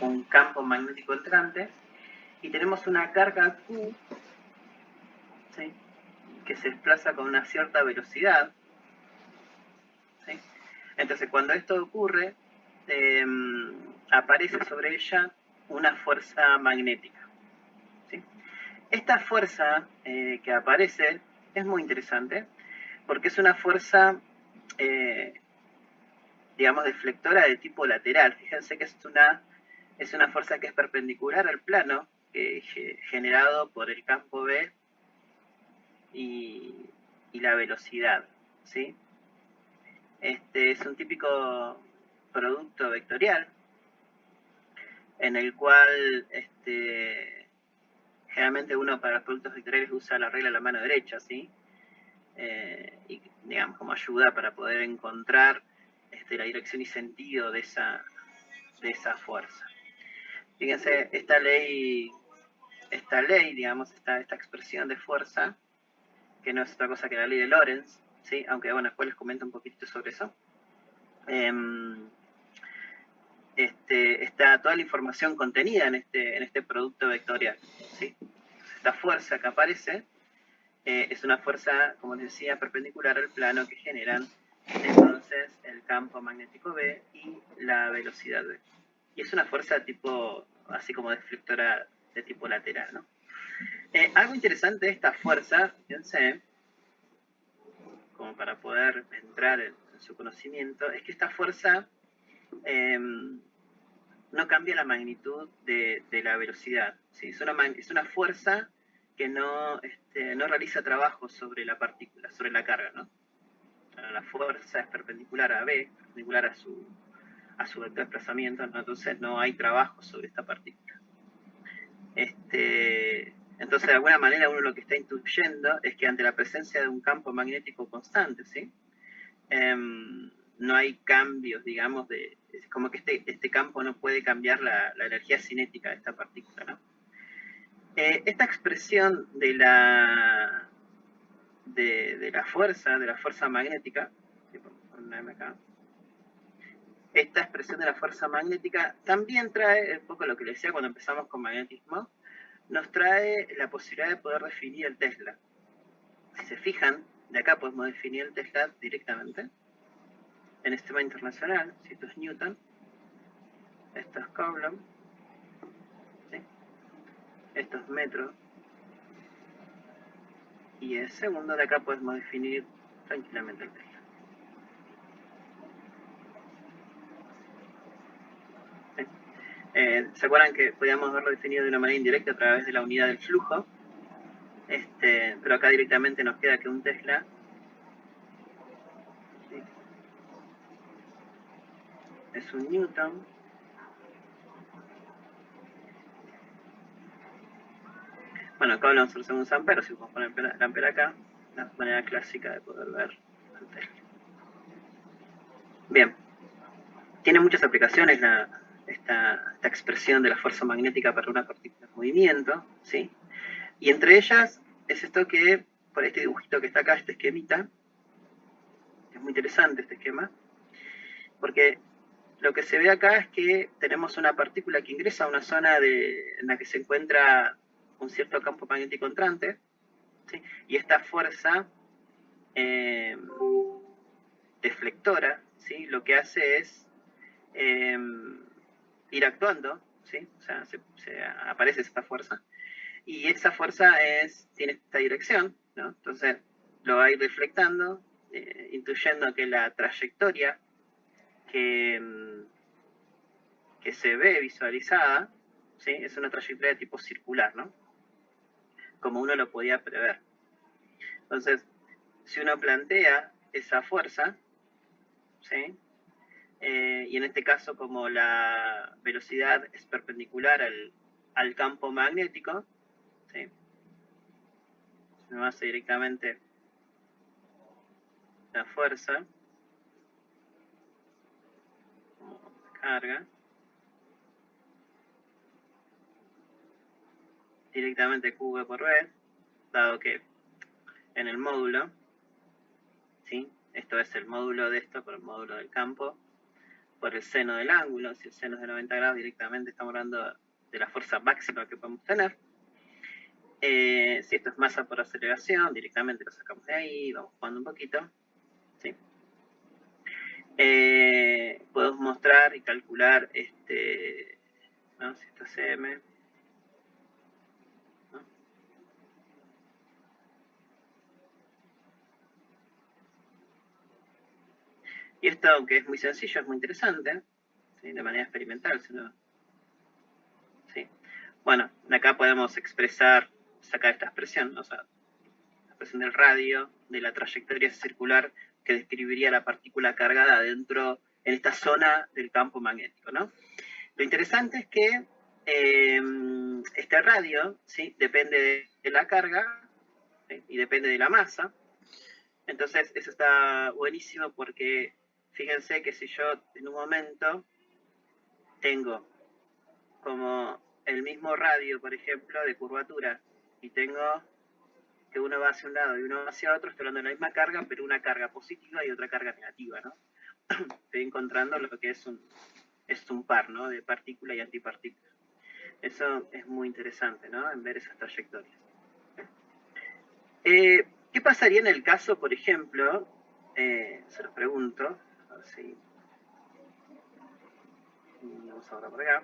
un campo magnético entrante y tenemos una carga Q, ¿sí?, que se desplaza con una cierta velocidad, ¿sí? Entonces, cuando esto ocurre, aparece sobre ella una fuerza magnética, ¿sí? Esta fuerza que aparece es muy interesante porque es una fuerza, digamos, deflectora de tipo lateral. Fíjense que es una fuerza que es perpendicular al plano generado por el campo B y la velocidad, ¿sí? Este es un típico producto vectorial en el cual generalmente uno para los productos vectoriales usa la regla de la mano derecha, ¿sí? Y digamos como ayuda para poder encontrar la dirección y sentido de esa fuerza. Fíjense, esta ley, digamos, esta expresión de fuerza, que no es otra cosa que la ley de Lorentz, ¿sí? Aunque bueno, después les comento un poquito sobre eso. Está toda la información contenida en este producto vectorial, ¿sí? Esta fuerza que aparece es una fuerza, como les decía, perpendicular al plano que generan entonces el campo magnético B y la velocidad B. Y es una fuerza tipo, así como deflectora de tipo lateral, ¿no? Algo interesante de esta fuerza, fíjense, como para poder entrar en su conocimiento, es que esta fuerza no cambia la magnitud de la velocidad, ¿sí? Es una fuerza que no realiza trabajo sobre la partícula, sobre la carga, ¿no? La fuerza es perpendicular a B, perpendicular a su vector de desplazamiento, ¿no? Entonces no hay trabajo sobre esta partícula. Entonces, de alguna manera, uno lo que está intuyendo es que ante la presencia de un campo magnético constante, ¿sí?, no hay cambios, digamos, es como que este campo no puede cambiar la energía cinética de esta partícula, ¿no? Esta expresión de la fuerza magnética, esta expresión de la fuerza magnética también trae un poco lo que les decía cuando empezamos con magnetismo, nos trae la posibilidad de poder definir el Tesla. Si se fijan, de acá podemos definir el Tesla directamente en el sistema internacional. Si esto es Newton, esto es Coulomb, ¿sí?, esto es metro, y el segundo de acá podemos definir tranquilamente el Tesla. ¿Se acuerdan que podíamos haberlo definido de una manera indirecta a través de la unidad del flujo? Pero acá directamente nos queda que un Tesla, ¿sí?, es un Newton Bueno, acá hablamos sobre segundos amperes, si podemos poner el ampere acá, la manera clásica de poder ver el Tesla. Bien, tiene muchas aplicaciones esta expresión de la fuerza magnética para una partícula en movimiento, ¿sí? Y entre ellas es esto que, por este dibujito que está acá, este esquemita, es muy interesante este esquema, porque lo que se ve acá es que tenemos una partícula que ingresa a una zona en la que se encuentra un cierto campo magnético entrante, ¿sí?, y esta fuerza deflectora, ¿sí?, lo que hace es ir actuando, ¿sí?, o sea, aparece esta fuerza, y esa fuerza tiene esta dirección, ¿no? Entonces lo va a ir deflectando, intuyendo que la trayectoria que se ve visualizada, ¿sí?, es una trayectoria de tipo circular, ¿no?, como uno lo podía prever. Entonces, si uno plantea esa fuerza, ¿sí?, y en este caso como la velocidad es perpendicular al campo magnético, ¿sí?, uno hace directamente la fuerza como carga, directamente QV por B, dado que en el módulo, ¿sí?, esto es el módulo de esto por el módulo del campo, por el seno del ángulo. Si el seno es de 90 grados, directamente estamos hablando de la fuerza máxima que podemos tener. Si esto es masa por aceleración, directamente lo sacamos de ahí, vamos jugando un poquito. ¿Sí? Podemos mostrar y calcular ¿no? Si esto es m, ¿no? Y esto, aunque es muy sencillo, es muy interesante, ¿sí? De manera experimental, ¿no? ¿Sí? Bueno, acá podemos sacar esta expresión, o sea, la expresión del radio, de la trayectoria circular que describiría la partícula cargada dentro, en esta zona del campo magnético, ¿no? Lo interesante es que este radio, ¿sí? Depende de la carga, ¿sí? Y depende de la masa. Entonces, eso está buenísimo porque fíjense que si yo en un momento tengo como el mismo radio, por ejemplo, de curvatura, y tengo que uno va hacia un lado y uno va hacia otro, estoy hablando de la misma carga, pero una carga positiva y otra carga negativa, ¿no? Estoy encontrando lo que es un par, ¿no? De partícula y antipartícula. Eso es muy interesante, ¿no? En ver esas trayectorias. ¿Qué pasaría en el caso, por ejemplo, se los pregunto, a ver si... Vamos ahora por acá.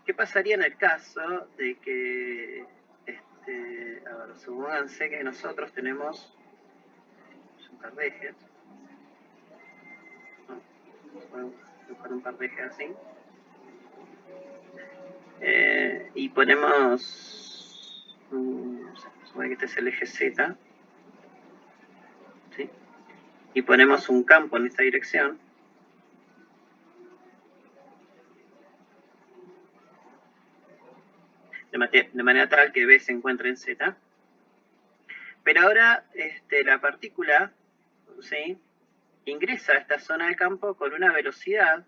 ¿Qué pasaría en el caso de que, a ver, supónganse que nosotros tenemos un par de ejes, ¿no? Podemos buscar un par de ejes así, y ponemos, supone que este es el eje Z, ¿sí? Y ponemos un campo en esta dirección, de manera tal que B se encuentre en Z. Pero ahora la partícula, ¿sí? Ingresa a esta zona de campo con una velocidad,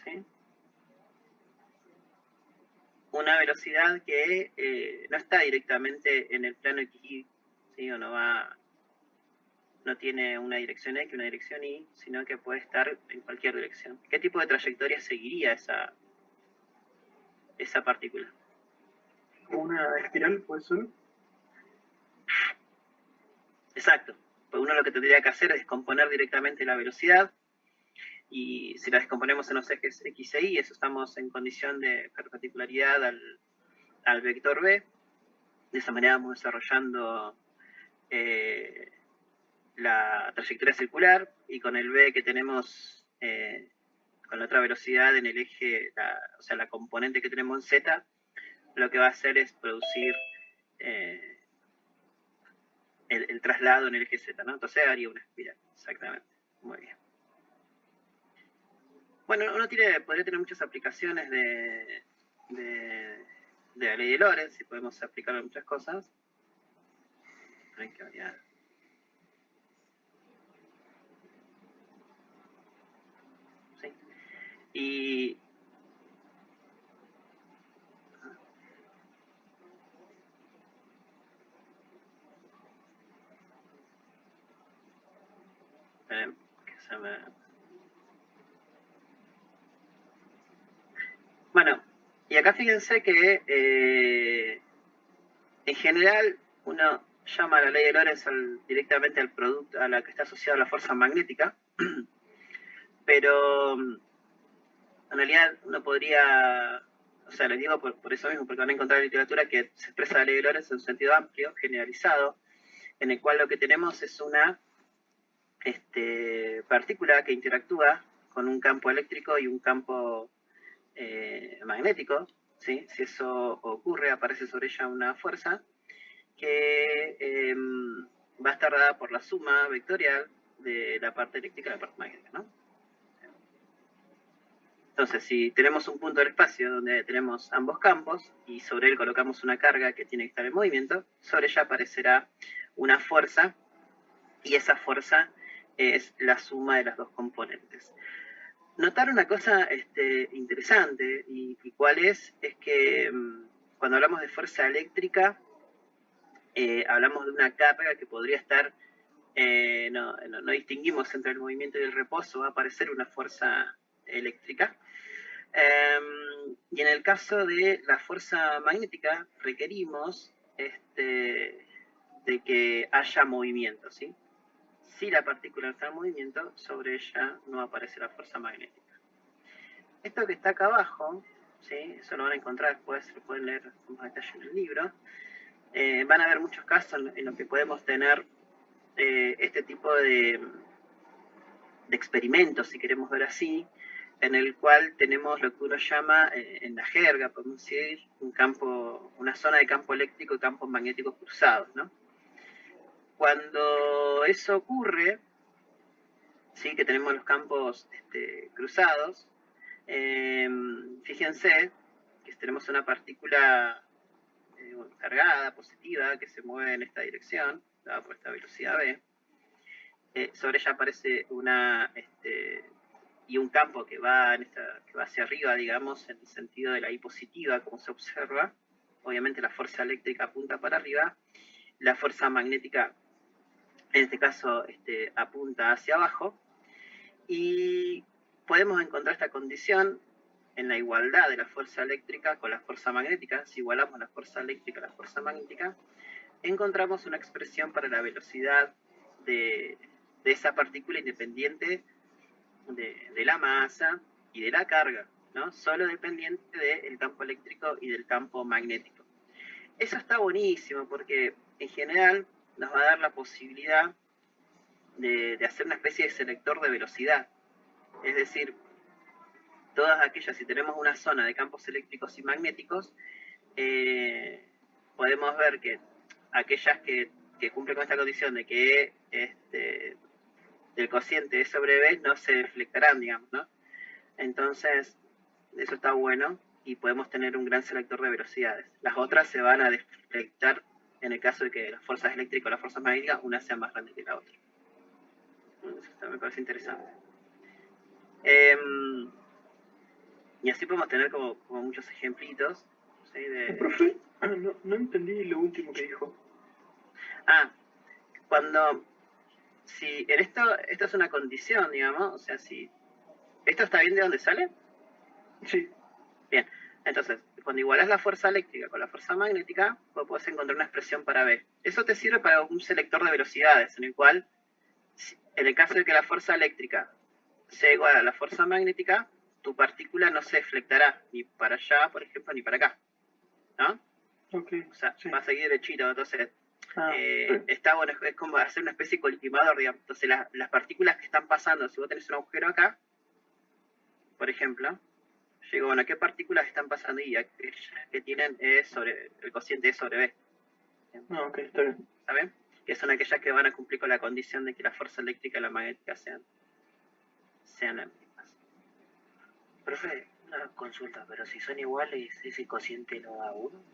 ¿sí? Una velocidad que no está directamente en el plano X, ¿sí? O no tiene una dirección X, una dirección Y, sino que puede estar en cualquier dirección. ¿Qué tipo de trayectoria seguiría esa partícula? ¿Una espiral puede ser? Exacto. Pues uno lo que tendría que hacer es descomponer directamente la velocidad, y si la descomponemos en los ejes X e Y, eso estamos en condición de perpendicularidad al vector B. De esa manera vamos desarrollando la trayectoria circular, y con el B que tenemos con la otra velocidad en el eje, o sea, la componente que tenemos en Z, lo que va a hacer es producir el traslado en el eje Z, ¿no? Entonces haría una espiral, exactamente. Muy bien. Bueno, podría tener muchas aplicaciones de la ley de Lorentz, y podemos aplicarlo a muchas cosas. Hay que variar. ¿Sí? Y bueno, y acá fíjense que en general uno llama a la ley de Lorentz directamente al producto, a la que está asociada a la fuerza magnética, pero en realidad uno podría, o sea, les digo por eso mismo, porque van a encontrar literatura que se expresa la ley de Lorentz en un sentido amplio, generalizado, en el cual lo que tenemos es una partícula que interactúa con un campo eléctrico y un campo magnético, ¿sí? Si eso ocurre, aparece sobre ella una fuerza que va a estar dada por la suma vectorial de la parte eléctrica y la parte magnética, ¿no? Entonces, si tenemos un punto del espacio donde tenemos ambos campos y sobre él colocamos una carga que tiene que estar en movimiento, sobre ella aparecerá una fuerza, y esa fuerza es la suma de las dos componentes. Notar una cosa interesante, y cuál es que cuando hablamos de fuerza eléctrica, hablamos de una carga que podría estar no distinguimos entre el movimiento y el reposo, va a aparecer una fuerza eléctrica. Y en el caso de la fuerza magnética, requerimos de que haya movimiento, ¿sí? Si la partícula está en movimiento, sobre ella no aparece la fuerza magnética. Esto que está acá abajo, ¿sí? Eso lo van a encontrar después, lo pueden leer con más detalle en el libro. Van a haber muchos casos en los que podemos tener este tipo de experimentos, si queremos ver así, en el cual tenemos lo que uno llama, en la jerga, podemos decir, una zona de campo eléctrico y campos magnéticos cruzados, ¿no? Cuando eso ocurre, sí, que tenemos los campos cruzados, fíjense que tenemos una partícula cargada, positiva, que se mueve en esta dirección, dada por esta velocidad v. Sobre ella aparece y un campo que va hacia arriba, digamos, en el sentido de la I positiva, como se observa. Obviamente la fuerza eléctrica apunta para arriba, la fuerza magnética, en este caso, apunta hacia abajo, y podemos encontrar esta condición en la igualdad de la fuerza eléctrica con la fuerza magnética. Si igualamos la fuerza eléctrica a la fuerza magnética, encontramos una expresión para la velocidad de esa partícula independiente de la masa y de la carga, ¿no? Solo dependiente del campo eléctrico y del campo magnético. Eso está buenísimo porque en general nos va a dar la posibilidad de hacer una especie de selector de velocidad. Es decir, todas aquellas, si tenemos una zona de campos eléctricos y magnéticos, podemos ver que aquellas que cumplen con esta condición de que del cociente E sobre B no se deflectarán, digamos, ¿no? Entonces, eso está bueno y podemos tener un gran selector de velocidades. Las otras se van a deflectar en el caso de que las fuerzas eléctricas o las fuerzas magnéticas, una sea más grande que la otra. Eso me parece interesante. Y así podemos tener como muchos ejemplitos. ¿Sí? Profe, no entendí lo último que dijo. Si en esto es una condición, digamos, o sea, si ¿esto está bien de dónde sale? Sí. Bien, entonces, cuando igualas la fuerza eléctrica con la fuerza magnética, vos podés encontrar una expresión para B. Eso te sirve para un selector de velocidades, en el cual, en el caso de que la fuerza eléctrica sea igual a la fuerza magnética, tu partícula no se deflectará ni para allá, por ejemplo, ni para acá, ¿no? Okay, o sea, sí, va a seguir derechito, entonces está bueno, es como hacer una especie de colimador, digamos. Entonces las partículas que están pasando, si vos tenés un agujero acá, por ejemplo, yo digo, bueno, ¿qué partículas están pasando? Y aquellas que tienen sobre el cociente E sobre B. Ok, está bien. ¿Está bien? Que son aquellas que van a cumplir con la condición de que la fuerza eléctrica y la magnética sean las mismas. Profe, una consulta, pero si son iguales, ¿ese cociente no da 1?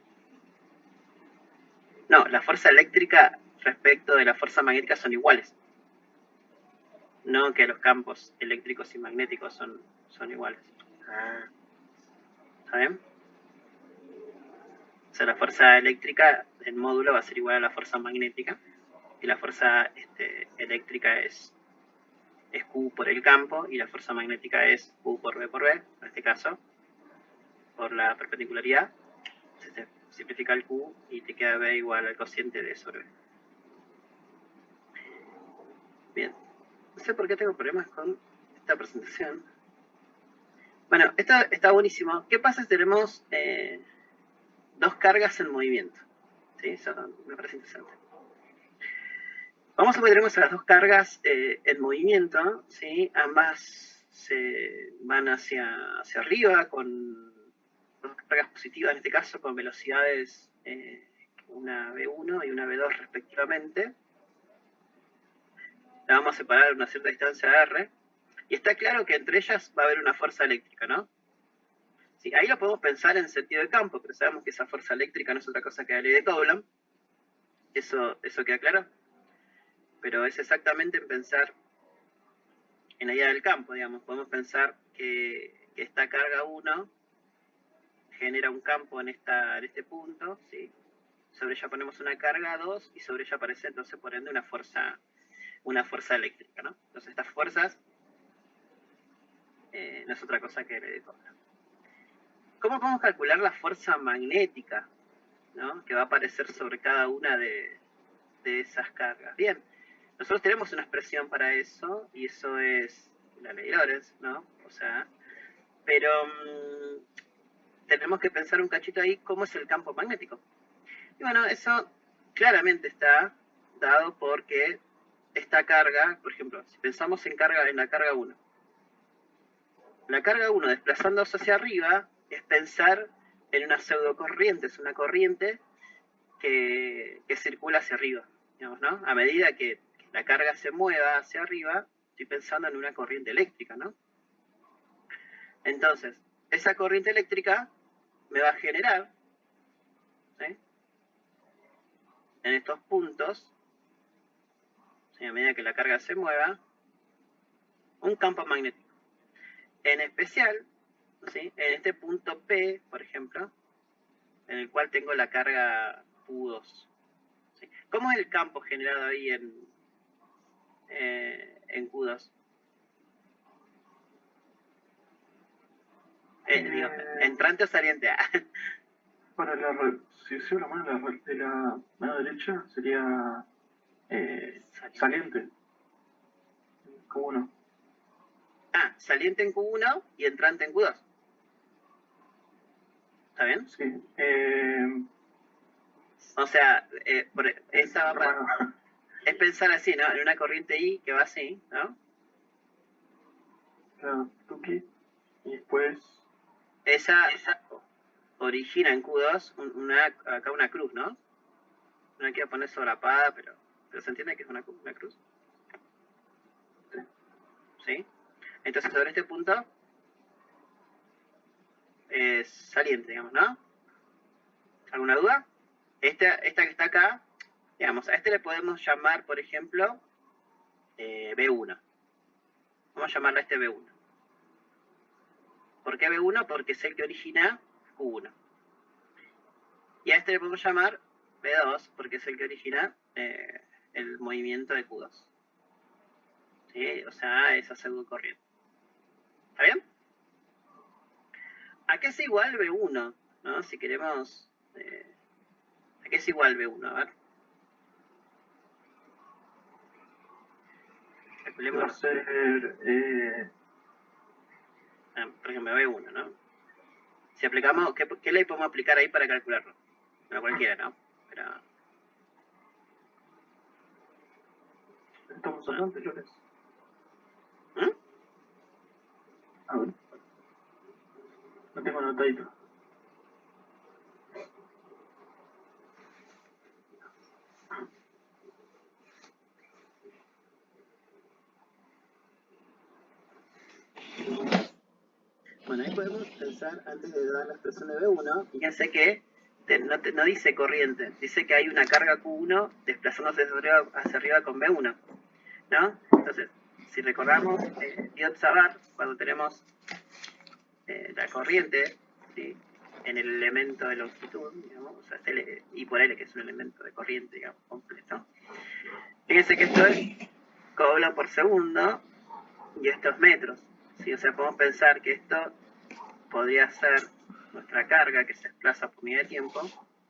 No, la fuerza eléctrica respecto de la fuerza magnética son iguales. No que los campos eléctricos y magnéticos son iguales. ¿Está bien? O sea, la fuerza eléctrica, el módulo va a ser igual a la fuerza magnética, y la fuerza eléctrica es Q por el campo, y la fuerza magnética es Q por B, en este caso, por la perpendicularidad. Se simplifica el Q y te queda B igual al cociente de E sobre B. Bien, no sé por qué tengo problemas con esta presentación. Bueno, esto está buenísimo. ¿Qué pasa si tenemos dos cargas en movimiento? ¿Sí? Eso me parece interesante. Vamos a ver que tenemos las dos cargas en movimiento, ¿sí? Ambas se van hacia arriba con dos cargas positivas, en este caso con velocidades una V1 y una V2 respectivamente. La vamos a separar a una cierta distancia R, y está claro que entre ellas va a haber una fuerza eléctrica, ¿no? Sí, ahí lo podemos pensar en sentido de campo, pero sabemos que esa fuerza eléctrica no es otra cosa que la ley de Coulomb. ¿Eso queda claro? Pero es exactamente en pensar en la idea del campo, digamos. Podemos pensar que esta carga 1 genera un campo en este punto, ¿sí? Sobre ella ponemos una carga 2 y sobre ella aparece entonces por ende una fuerza una fuerza eléctrica, ¿no? Entonces estas fuerzas no es otra cosa que el contra. ¿Cómo podemos calcular la fuerza magnética, ¿no? Que va a aparecer sobre cada una de esas cargas? Bien, nosotros tenemos una expresión para eso, y eso es la ley de Lorentz, ¿no? O sea, pero tenemos que pensar un cachito ahí cómo es el campo magnético. Y bueno, eso claramente está dado porque esta carga, por ejemplo, si pensamos en la carga 1, la carga 1 desplazándose hacia arriba es pensar en una pseudocorriente, es una corriente que circula hacia arriba, digamos, ¿no? A medida que la carga se mueva hacia arriba, estoy pensando en una corriente eléctrica, ¿no? Entonces, esa corriente eléctrica me va a generar, ¿sí?, en estos puntos, ¿sí?, a medida que la carga se mueva, un campo magnético. En especial, ¿sí?, en este punto P, por ejemplo, en el cual tengo la carga Q2. ¿Sí? ¿Cómo es el campo generado ahí en Q2? Digo, ¿entrante o saliente? Para si usó la mano de la mano derecha, sería saliente. Q1. Ah, saliente en Q1 y entrante en Q2. ¿Está bien? Sí. O sea, esa es pensar así, ¿no? En una corriente I que va así, ¿no? Claro, Tuki. Y después... Esa origina en Q2 acá una cruz, ¿no? No la quiero poner solapada, pero se entiende que es una cruz. Sí. ¿Sí? Entonces, sobre este punto es saliente, digamos, ¿no? ¿Alguna duda? Esta que está acá, digamos, a este le podemos llamar, por ejemplo, B1. Vamos a llamarle a este B1. ¿Por qué B1? Porque es el que origina Q1. Y a este le podemos llamar B2, porque es el que origina el movimiento de Q2. ¿Sí? O sea, esa pseudocorriente. ¿Está bien? ¿A qué es igual B1? ¿No? Si queremos... ¿a qué es igual B1? A ver. Calculemos. Va a ser... por ejemplo, B1, ¿no? Si aplicamos... ¿Qué ley podemos aplicar ahí para calcularlo? No cualquiera, ¿no? Pero... Estamos hablando de Lorentz. A ver. No tengo anotadito. Bueno, ahí podemos pensar, antes de dar la expresión de B1, fíjense que no dice corriente, dice que hay una carga Q1 desplazándose hacia arriba con B1, ¿no? Entonces, si recordamos Biot-Savart, cuando tenemos la corriente, ¿sí?, en el elemento de longitud, digamos, o sea, I por L, que es un elemento de corriente, digamos, completo. Fíjense que esto es coulomb por segundo y esto es metros, ¿sí? O sea, podemos pensar que esto podría ser nuestra carga que se desplaza por unidad de tiempo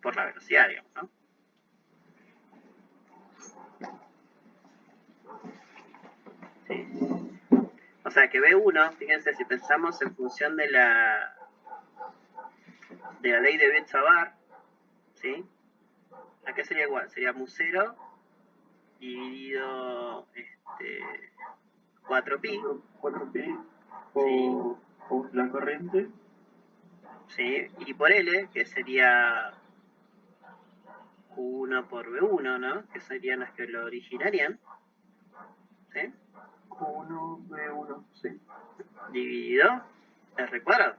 por la velocidad, digamos, ¿no? Sí. O sea que B1, fíjense, si pensamos en función de la ley de Biot-Savart, ¿sí? ¿A qué sería igual? Sería mu0 dividido 4pi. 4pi por la corriente. Sí, y por L, que sería Q1 por B1, ¿no? Que serían las que lo originarían. ¿Sí? Q1, B1, sí. Dividido R cuadrado.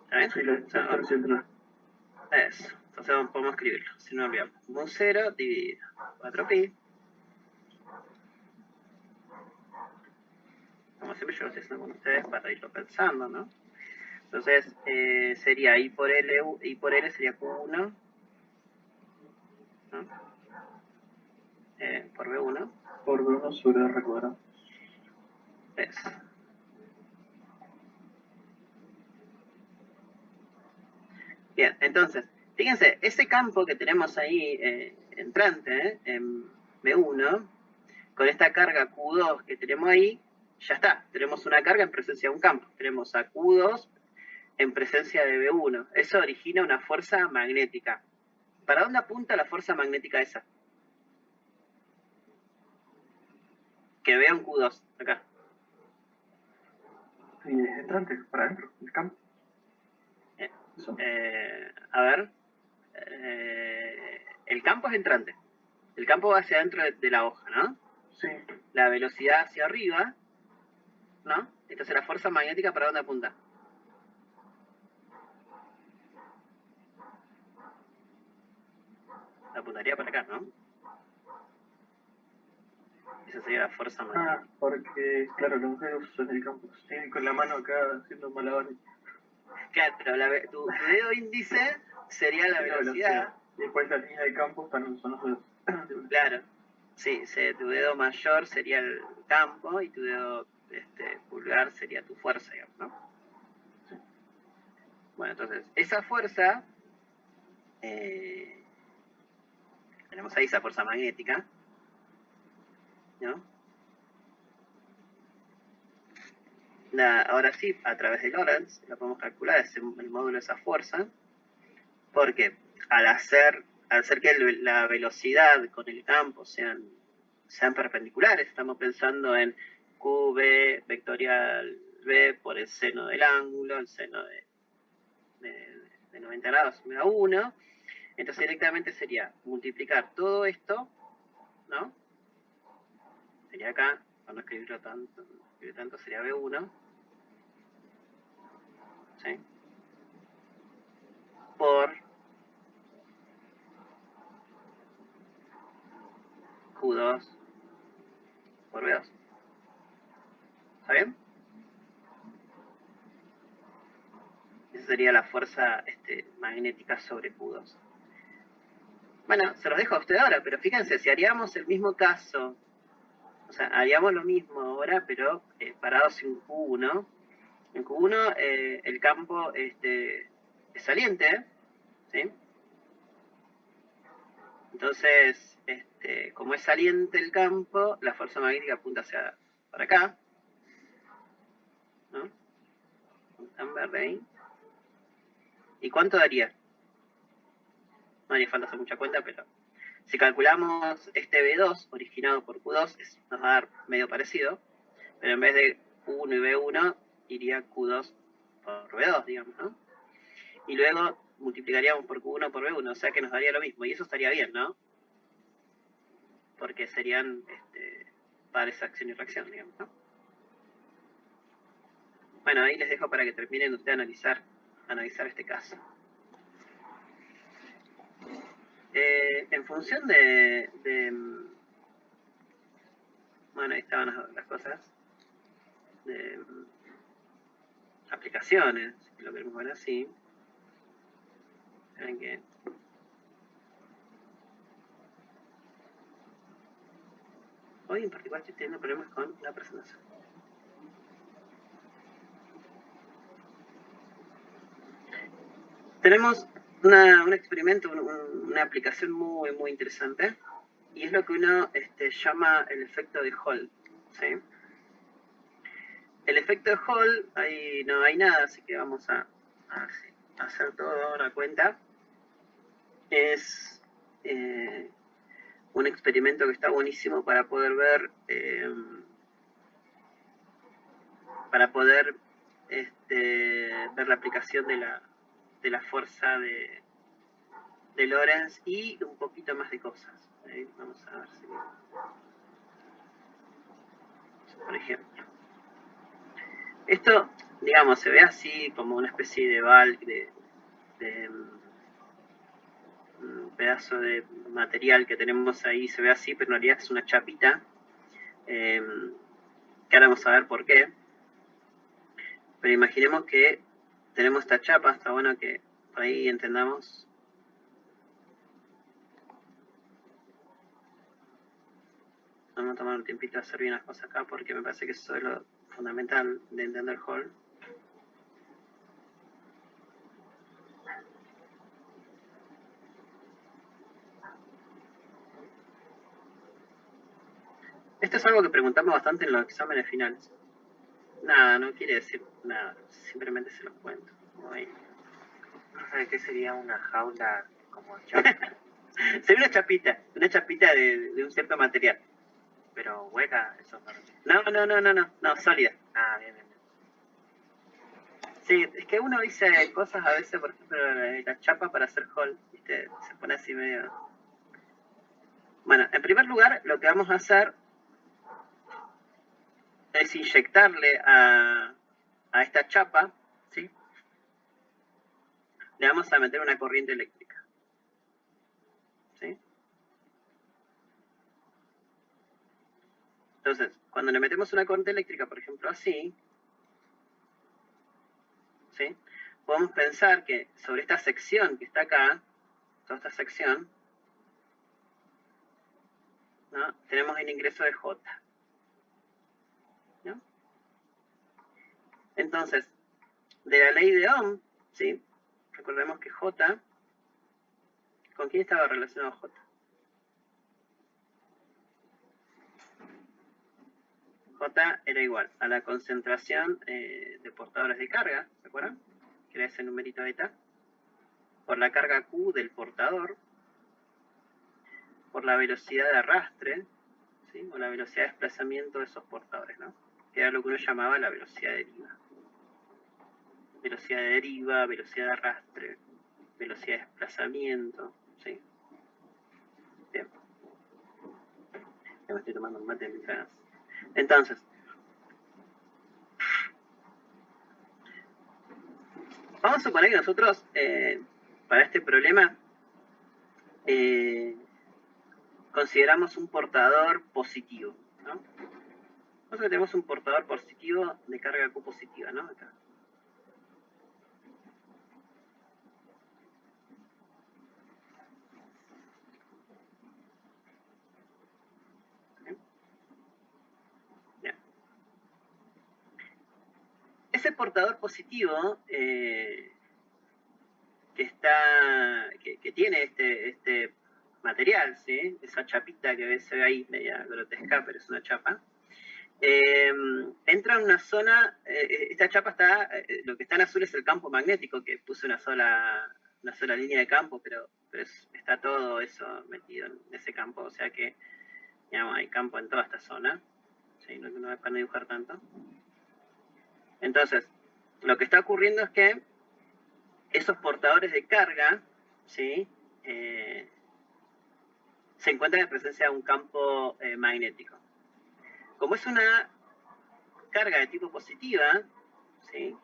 ¿Está bien? Sí, la extensión central. Eso. Entonces podemos escribirlo, si no olvidamos. mu0 dividido 4pi. Como siempre yo lo estoy haciendo con ustedes para irlo pensando, ¿no? Entonces sería I por L sería Q1, ¿no? por B1. Por B1 sobre R cuadrado. Eso. Bien, entonces, fíjense, ese campo que tenemos ahí entrante en B1, con esta carga Q2 que tenemos ahí, ya está. Tenemos una carga en presencia de un campo. Tenemos a Q2 en presencia de B1. Eso origina una fuerza magnética. ¿Para dónde apunta la fuerza magnética esa? Que veo en Q2, acá. Y es entrante, para adentro, el campo. A ver. El campo es entrante. El campo va hacia adentro de la hoja, ¿no? Sí. La velocidad hacia arriba, ¿no? Entonces la fuerza magnética, ¿para dónde apunta? Apuntaría para acá, ¿no? Esa sería la fuerza magnética. Ah, porque, claro, los dedos son el campo. Sí, con la mano acá haciendo malabares. Claro, pero tu dedo índice sería la velocidad. Y después la línea de campo son los dedos. Claro. Sí, tu dedo mayor sería el campo y tu dedo pulgar sería tu fuerza, digamos, ¿no? Sí. Bueno, entonces, esa fuerza, tenemos ahí esa fuerza magnética, ¿no? Ahora sí, a través de Lorentz, la podemos calcular, es el módulo de esa fuerza, porque al hacer que la velocidad con el campo sean perpendiculares, estamos pensando en QB vectorial B por el seno del ángulo, el seno de 90 grados me da 1, entonces directamente sería multiplicar todo esto, ¿no? Sería acá, para no escribirlo tanto sería B1, ¿sí? Por Q2 por B2. ¿Está bien? Esa sería la fuerza magnética sobre Q2. Bueno, se los dejo a usted ahora, pero fíjense, si haríamos el mismo caso, o sea, haríamos lo mismo ahora, pero parados en Q1. En Q1 el campo es saliente, ¿sí? Entonces, como es saliente el campo, la fuerza magnética apunta hacia para acá, ¿no? En verde ahí. ¿Y cuánto daría? No haría falta hacer mucha cuenta, pero si calculamos este B2 originado por Q2, nos va a dar medio parecido, pero en vez de Q1 y B1, iría Q2 por B2, digamos, ¿no? Y luego multiplicaríamos por Q1 por B1, o sea que nos daría lo mismo, y eso estaría bien, ¿no? Porque serían pares acción y reacción, digamos, ¿no? Bueno, ahí les dejo para que terminen ustedes de analizar este caso. En función bueno, ahí estaban las cosas de aplicaciones, si lo queremos ver así. Saben que hoy en particular estoy teniendo problemas con la presentación. Tenemos un experimento, una aplicación muy, muy interesante, y es lo que uno llama el efecto de Hall, ¿sí? El efecto de Hall, ahí no hay nada, así que vamos a hacer todo ahora cuenta. Es un experimento que está buenísimo para poder ver, ver la aplicación de la fuerza de Lorentz y un poquito más de cosas. Vamos a ver si, por ejemplo, esto, digamos, se ve así como una especie de bulk de un pedazo de material que tenemos ahí, se ve así, pero en realidad es una chapita, que ahora vamos a ver por qué. Pero imaginemos que tenemos esta chapa, está bueno que por ahí entendamos. Vamos a tomar un tiempito a hacer bien las cosas acá porque me parece que eso es lo fundamental de entender Hall. Esto es algo que preguntamos bastante en los exámenes finales. Nada, no quiere decir nada, simplemente se los cuento. Ahí. No sé qué sería una jaula como chapa, Sería una chapita de un cierto material. pero hueca, eso no. No, sólida. Ah, bien. Sí, es que uno dice cosas a veces, por ejemplo, la chapa para hacer Hall, ¿viste? Se pone así medio... Bueno, en primer lugar, lo que vamos a hacer es inyectarle a esta chapa, ¿sí? Le vamos a meter una corriente eléctrica, ¿sí? Entonces, cuando le metemos una corriente eléctrica, por ejemplo, así, ¿sí? Podemos pensar que sobre esta sección que está acá, toda esta sección, ¿no? Tenemos el ingreso de J, ¿no? Entonces, de la ley de Ohm, ¿sí? Recordemos que J, ¿con quién estaba relacionado J? J era igual a la concentración de portadores de carga, ¿se acuerdan? Que era ese numerito de eta, por la carga Q del portador, por la velocidad de arrastre, ¿sí? O la velocidad de desplazamiento de esos portadores, ¿no? Que era lo que uno llamaba la velocidad de deriva. Velocidad de deriva, velocidad de arrastre, velocidad de desplazamiento, ¿sí? Bien. Ya me estoy tomando un mate mientras. Entonces, vamos a suponer que nosotros, para este problema, consideramos un portador positivo, ¿no? Nosotros tenemos un portador positivo de carga Q positiva, ¿no? Acá. Bien. Ese portador positivo que tiene este material, ¿sí? Esa chapita que se ve ahí, media grotesca, pero es una chapa. Entra en una zona, esta chapa está, lo que está en azul es el campo magnético, que puse una sola línea de campo, pero está todo eso metido en ese campo, o sea que, digamos, hay campo en toda esta zona, ¿sí? No es para no dibujar tanto. Entonces, lo que está ocurriendo es que esos portadores de carga, ¿sí? Se encuentran en presencia de un campo magnético. Como es una carga de tipo positiva, ¿sí?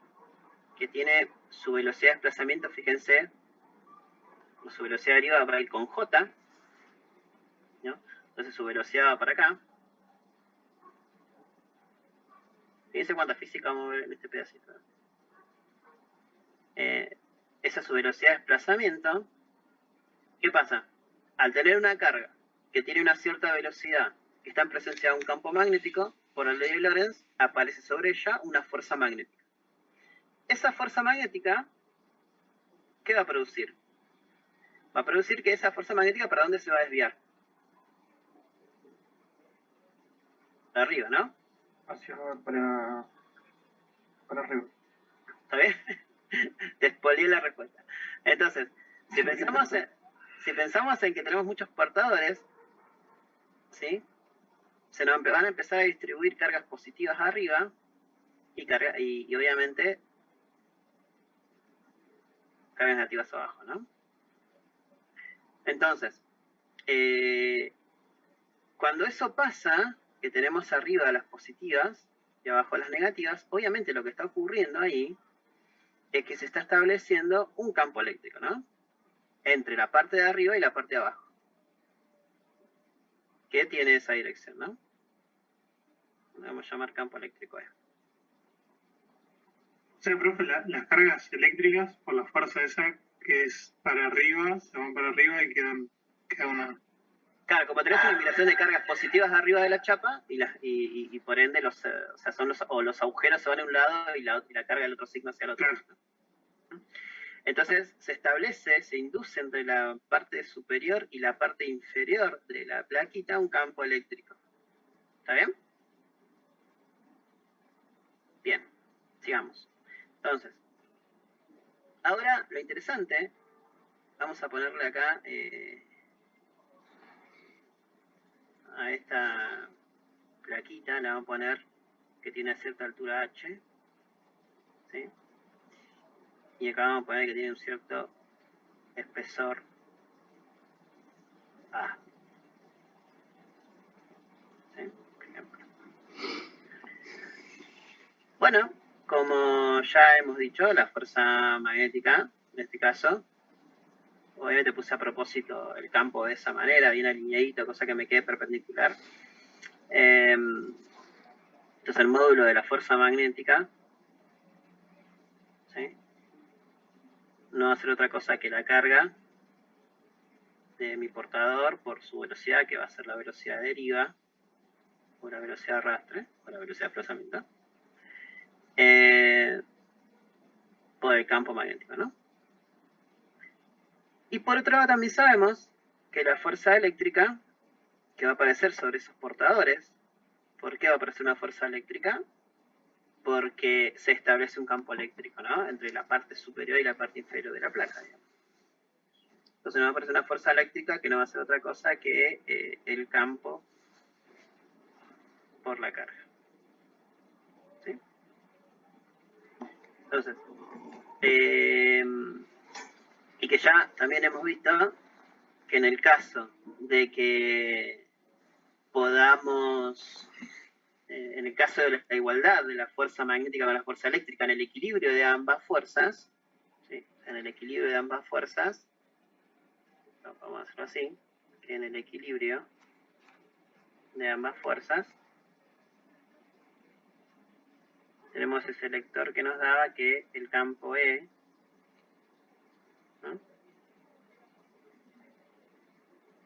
Que tiene su velocidad de desplazamiento, fíjense, su velocidad deriva va a ir con J, ¿no? Entonces su velocidad va para acá. Fíjense cuánta física vamos a ver en este pedacito. Esa es su velocidad de desplazamiento. ¿Qué pasa? Al tener una carga que tiene una cierta velocidad, que está en presencia de un campo magnético, por la ley de Lorentz, aparece sobre ella una fuerza magnética. Esa fuerza magnética, ¿qué va a producir? Va a producir que esa fuerza magnética, ¿para dónde se va a desviar? Para arriba, ¿no? Hacia para arriba. ¿Está bien? Te spoileé la respuesta. Entonces, si pensamos en que tenemos muchos portadores, ¿sí? Se nos van a empezar a distribuir cargas positivas arriba y obviamente cargas negativas abajo, ¿no? Entonces, cuando eso pasa, que tenemos arriba las positivas y abajo las negativas, obviamente lo que está ocurriendo ahí es que se está estableciendo un campo eléctrico, ¿no? Entre la parte de arriba y la parte de abajo, que tiene esa dirección, ¿no? Vamos a llamar campo eléctrico. O sea, profe, las cargas eléctricas, por la fuerza esa que es para arriba, se van para arriba y queda una... Claro, como tenés una combinación de cargas positivas arriba de la chapa y por ende los agujeros se van a un lado y la carga del otro signo hacia el otro. Entonces se induce entre la parte superior y la parte inferior de la plaquita un campo eléctrico. ¿Está bien? Bien, sigamos. Entonces, ahora lo interesante, vamos a ponerle acá a esta plaquita, le vamos a poner que tiene cierta altura H, ¿sí? Y acá vamos a poner que tiene un cierto espesor A. ¿Sí? Por ejemplo. Bueno, como ya hemos dicho, la fuerza magnética, en este caso, obviamente puse a propósito el campo de esa manera, bien alineadito, cosa que me quede perpendicular. Entonces el módulo de la fuerza magnética, ¿sí?, no va a ser otra cosa que la carga de mi portador por su velocidad, que va a ser la velocidad de deriva, o la velocidad de arrastre, o la velocidad de desplazamiento, por el campo magnético, ¿no? Y por otro lado también sabemos que la fuerza eléctrica que va a aparecer sobre esos portadores, ¿por qué va a aparecer una fuerza eléctrica? Porque se establece un campo eléctrico, ¿no?, entre la parte superior y la parte inferior de la placa, digamos. Entonces nos va a aparecer una fuerza eléctrica que no va a ser otra cosa que el campo por la carga. ¿Sí? Entonces, y que ya también hemos visto que en el caso de que podamos, en el caso de la igualdad de la fuerza magnética con la fuerza eléctrica, en el equilibrio de ambas fuerzas, ¿sí?, en el equilibrio de ambas fuerzas, vamos a hacerlo así, que en el equilibrio de ambas fuerzas tenemos ese vector que nos daba que el campo E, ¿no?,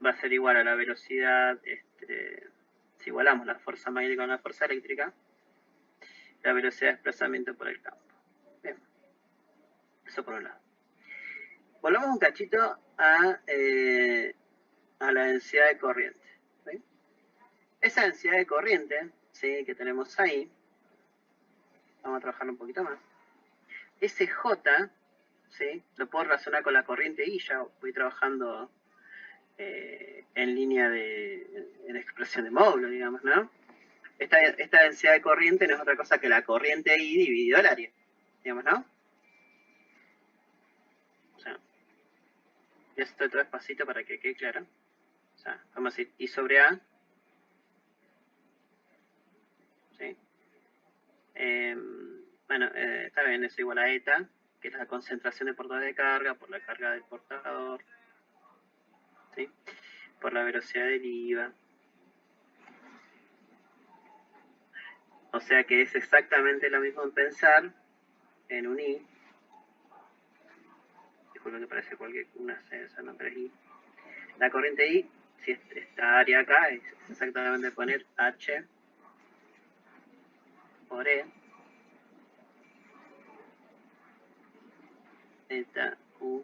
va a ser igual a la velocidad, si igualamos la fuerza magnética con la fuerza eléctrica, la velocidad de desplazamiento por el campo. Bien, eso por un lado. Volvamos un cachito a la densidad de corriente, ¿sí? Esa densidad de corriente, ¿sí?, que tenemos ahí, vamos a trabajar un poquito más. Ese J, ¿sí?, lo puedo relacionar con la corriente I, ya voy trabajando en línea en expresión de módulo, digamos, ¿no? Esta densidad de corriente no es otra cosa que la corriente I dividido el área, digamos, ¿no? O sea, y esto todo despacito para que quede claro. O sea, vamos a decir I sobre A, ¿sí? Bueno, está bien, es igual a eta, que es la concentración de portadores de carga por la carga del portador, ¿sí?, por la velocidad de deriva. O sea que es exactamente lo mismo en pensar en un I. Disculpen que parece una C, no, pero es I. La corriente I, si esta área acá, es exactamente poner H por E, eta U,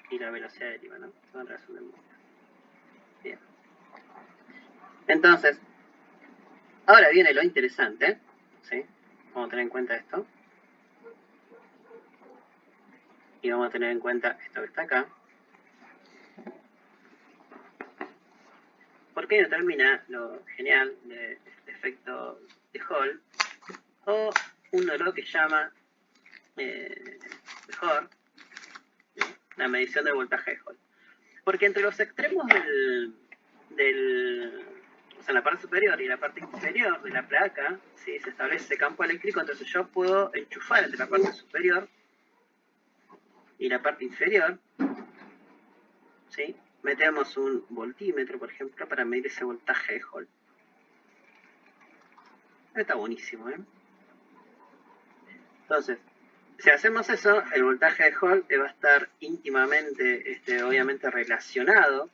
y la velocidad de deriva, ¿no? Con razón del mundo. Bien. Entonces, ahora viene lo interesante, ¿sí? Vamos a tener en cuenta esto. Y vamos a tener en cuenta esto que está acá. ¿Por qué no termina lo genial de este efecto de Hall? O uno lo que llama mejor, ¿sí?, la medición del voltaje de Hall. Porque entre los extremos o sea, en la parte superior y la parte inferior de la placa, ¿sí?, se establece ese campo eléctrico, entonces yo puedo enchufar entre la parte superior y la parte inferior, ¿sí?, metemos un voltímetro, por ejemplo, para medir ese voltaje de Hall. Está buenísimo, ¿eh? Entonces, si hacemos eso, el voltaje de Hall va a estar íntimamente, obviamente, relacionado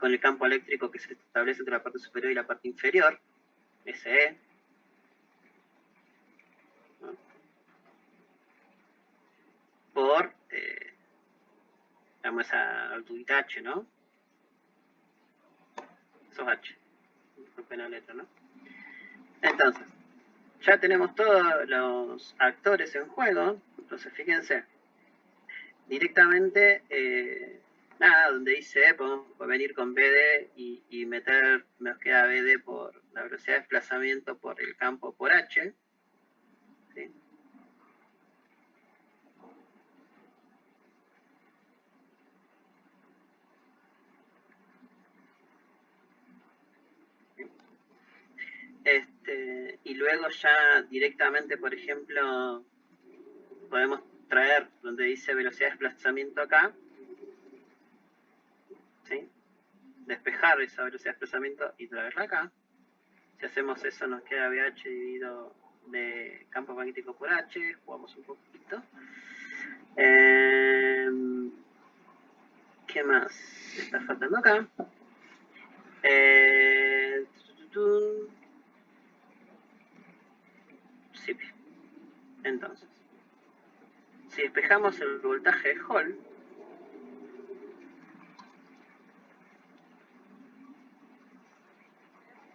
con el campo eléctrico que se establece entre la parte superior y la parte inferior, SE. Por, digamos, esa altudita H, ¿no? Eso es H. Disculpen la letra, ¿no? Entonces, ya tenemos todos los actores en juego. Entonces, fíjense. Directamente, nada, donde dice E, podemos venir con BD y meter, nos queda BD por la velocidad de desplazamiento por el campo por H. ¿Sí? Y luego ya directamente, por ejemplo, podemos traer donde dice velocidad de desplazamiento acá, ¿sí? Despejar esa velocidad de desplazamiento y traerla acá. Si hacemos eso nos queda BH dividido de campo magnético por H, jugamos un poquito. ¿Qué más está faltando acá? Sí. Entonces, si despejamos el voltaje de Hall,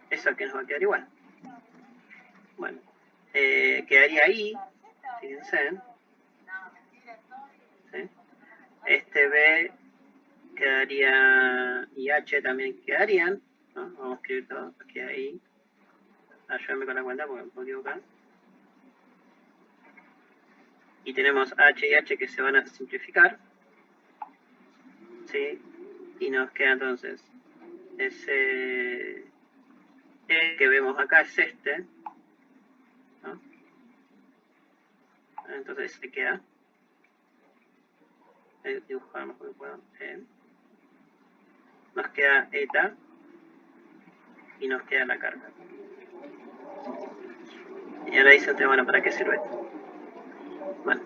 eso que nos va a quedar igual. Bueno, quedaría ahí, fíjense. ¿Sí? Este B quedaría, y H también quedarían, ¿no? Vamos a escribir todo aquí ahí. Ayúdame con la cuenta porque me puedo equivocar. Y tenemos H y H que se van a simplificar. ¿Sí? Y nos queda entonces ese E que vemos acá es este, ¿no? Entonces se queda. Dibujar lo mejor que puedo. Nos queda eta y nos queda la carga. Y ahora dice bueno, ¿para qué sirve esto? Bueno.